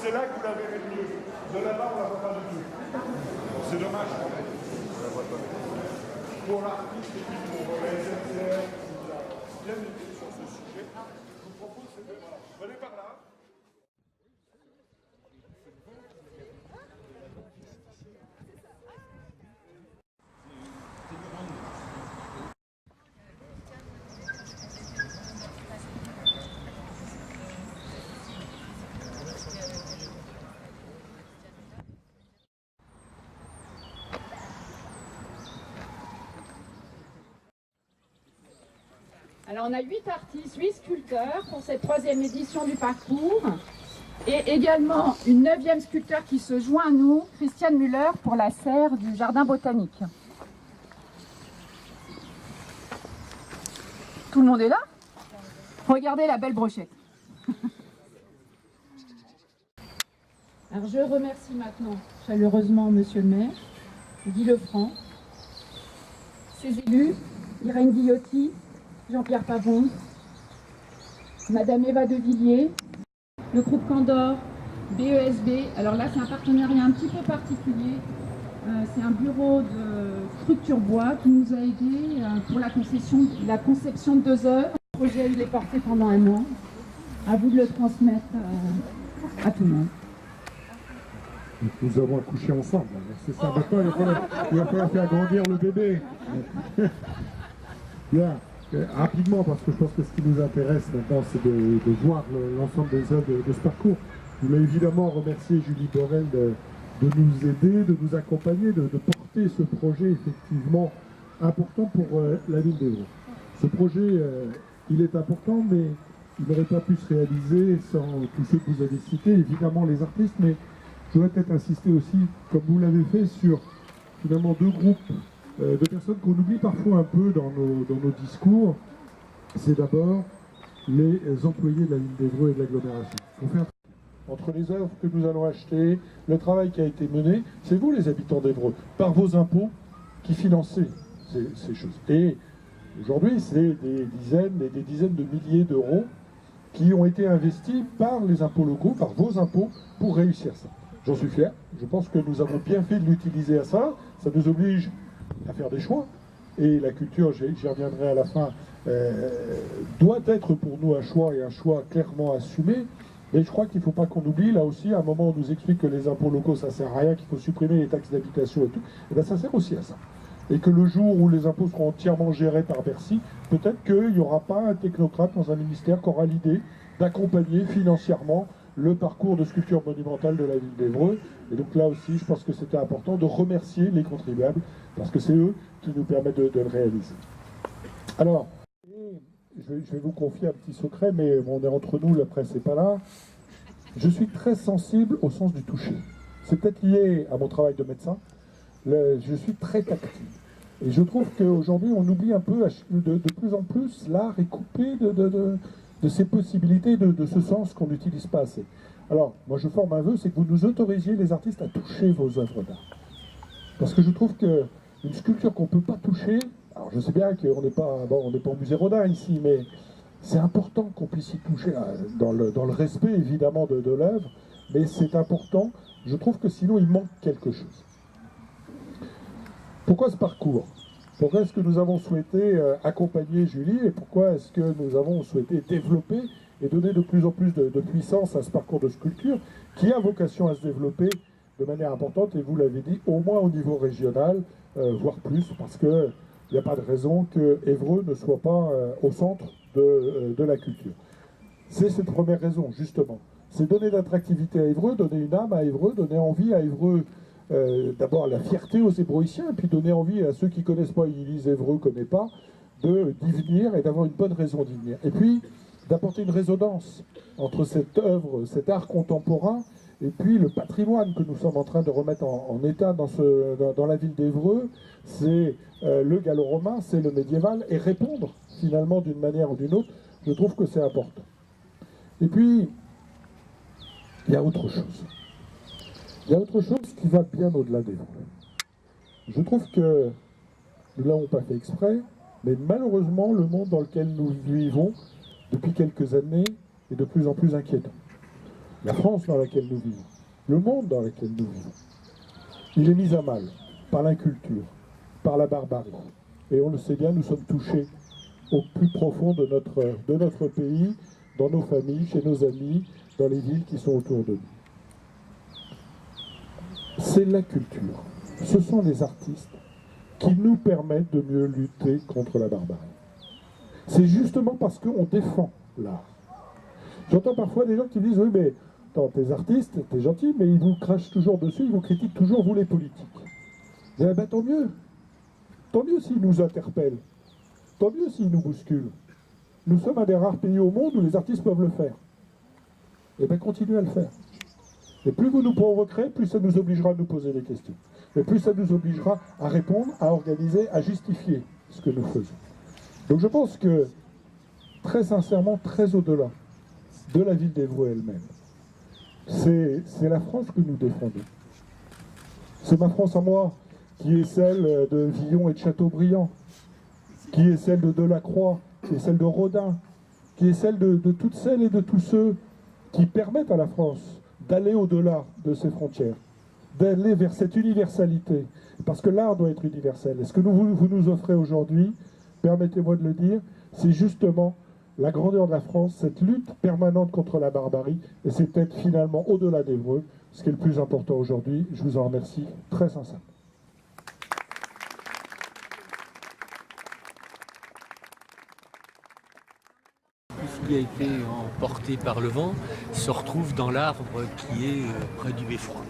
C'est là que vous l'avez vu mieux. De là-bas, on ne la voit pas du tout. C'est dommage. Pour l'artiste et puis pour les SNCF, bien étudié sur ce sujet, je vous propose de venez par là. Alors on a 8 artistes, 8 sculpteurs pour cette 3e édition du parcours. Et également une 9e sculpteur qui se joint à nous, Christiane Müller, pour la serre du jardin botanique. Tout le monde est là? Regardez la belle brochette. Alors je remercie maintenant chaleureusement Monsieur le maire, Guy Lefranc, ses élus, Irène Guillotti, Jean-Pierre Pavon, Madame Eva de Villiers, le groupe Candor, BESB. Alors là, c'est un partenariat un petit peu particulier. C'est un bureau de structure bois qui nous a aidés pour la conception de 2 œuvres. Le projet il est porté pendant 1 an. À vous de le transmettre à tout le monde. Nous avons accouché ensemble. C'est ça. Maintenant, il va falloir faire grandir le bébé. Bien. Rapidement, parce que je pense que ce qui nous intéresse maintenant, c'est de voir l'ensemble des œuvres de ce parcours. Je voulais évidemment remercier Julie Borel de nous aider, de nous accompagner, de porter ce projet effectivement important pour la ville d'Évreux. Ce projet, il est important, mais il n'aurait pas pu se réaliser sans tous ceux que vous avez cités, évidemment les artistes, mais je voudrais peut-être insister aussi, comme vous l'avez fait, sur finalement 2 groupes de personnes qu'on oublie parfois un peu dans nos discours. C'est d'abord les employés de la ville d'Évreux et de l'agglomération. Entre les œuvres que nous allons acheter, le travail qui a été mené, c'est vous les habitants d'Évreux, par vos impôts, qui financez ces choses. Et aujourd'hui, c'est des dizaines et des dizaines de milliers d'euros qui ont été investis par les impôts locaux, par vos impôts, pour réussir ça. J'en suis fier. Je pense que nous avons bien fait de l'utiliser à ça. Ça nous oblige à faire des choix. Et la culture, j'y reviendrai à la fin, doit être pour nous un choix et un choix clairement assumé. Mais je crois qu'il ne faut pas qu'on oublie, là aussi, à un moment on nous explique que les impôts locaux ça sert à rien, qu'il faut supprimer les taxes d'habitation et tout, et bien ça sert aussi à ça. Et que le jour où les impôts seront entièrement gérés par Bercy, peut-être qu'il n'y aura pas un technocrate dans un ministère qui aura l'idée d'accompagner financièrement le parcours de sculpture monumentale de la ville d'Évreux. Et donc là aussi, je pense que c'était important de remercier les contribuables, parce que c'est eux qui nous permettent de le réaliser. Alors, je vais vous confier un petit secret, mais on est entre nous, la presse n'est pas là. Je suis très sensible au sens du toucher. C'est peut-être lié à mon travail de médecin. Je suis très tactile. Et je trouve qu'aujourd'hui, on oublie un peu, de plus en plus, l'art est coupé de ces possibilités, de ce sens qu'on n'utilise pas assez. Alors, moi je forme un vœu, c'est que vous nous autorisiez, les artistes, à toucher vos œuvres d'art. Parce que je trouve qu'une sculpture qu'on ne peut pas toucher, alors je sais bien qu'on n'est pas, on n'est pas au musée Rodin ici, mais c'est important qu'on puisse y toucher, dans le respect évidemment de l'œuvre, mais c'est important, je trouve que sinon il manque quelque chose. Pourquoi ce parcours? Pourquoi est-ce que nous avons souhaité accompagner Julie et pourquoi est-ce que nous avons souhaité développer et donner de plus en plus de puissance à ce parcours de sculpture qui a vocation à se développer de manière importante, et vous l'avez dit, au moins au niveau régional, voire plus, parce qu'il n'y a pas de raison que Évreux ne soit pas au centre de la culture. C'est cette première raison, justement. C'est donner de l'attractivité à Évreux, donner une âme à Évreux, donner envie à Évreux, d'abord la fierté aux Évroïciens, et puis donner envie à ceux qui ne connaissent pas, ils lisent Évreux, ne connaissent pas, d'y venir et d'avoir une bonne raison d'y venir. Et puis, d'apporter une résonance entre cette œuvre, cet art contemporain, et puis le patrimoine que nous sommes en train de remettre en état dans la ville d'Évreux. C'est le gallo-romain, c'est le médiéval, et répondre finalement d'une manière ou d'une autre, je trouve que c'est important. Et puis, il y a autre chose. Il y a autre chose qui va bien au-delà d'Évreux. Je trouve que, nous ne l'avons pas fait exprès, Mais malheureusement, le monde dans lequel nous vivons depuis quelques années est de plus en plus inquiétant. La France dans laquelle nous vivons, le monde dans lequel nous vivons, il est mis à mal par l'inculture, par la barbarie. Et on le sait bien, nous sommes touchés au plus profond de notre pays, dans nos familles, chez nos amis, dans les villes qui sont autour de nous. C'est la culture, ce sont les artistes qui nous permettent de mieux lutter contre la barbarie. C'est justement parce qu'on défend l'art. J'entends parfois des gens qui disent « Oui, mais attends, t'es artiste, t'es gentil, mais ils vous crachent toujours dessus, ils vous critiquent toujours, vous les politiques. » Eh ben, tant mieux s'ils nous interpellent, tant mieux s'ils nous bousculent. Nous sommes un des rares pays au monde où les artistes peuvent le faire. Eh bien, continuez à le faire. Et plus vous nous provoquerez, plus ça nous obligera à nous poser des questions. Et plus ça nous obligera à répondre, à organiser, à justifier ce que nous faisons. Donc je pense que, très sincèrement, très au-delà de la ville d'Évreux elle-même, c'est la France que nous défendons. C'est ma France à moi, qui est celle de Villon et de Chateaubriand, qui est celle de Delacroix, qui est celle de Rodin, qui est celle de toutes celles et de tous ceux qui permettent à la France d'aller au-delà de ses frontières, d'aller vers cette universalité, parce que l'art doit être universel. Et ce que vous nous offrez aujourd'hui, permettez-moi de le dire, c'est justement la grandeur de la France, cette lutte permanente contre la barbarie, et c'est peut-être finalement au-delà d'Évreux, ce qui est le plus important aujourd'hui. Je vous en remercie très sincèrement. Tout ce qui a été emporté par le vent se retrouve dans l'arbre qui est près du beffroi.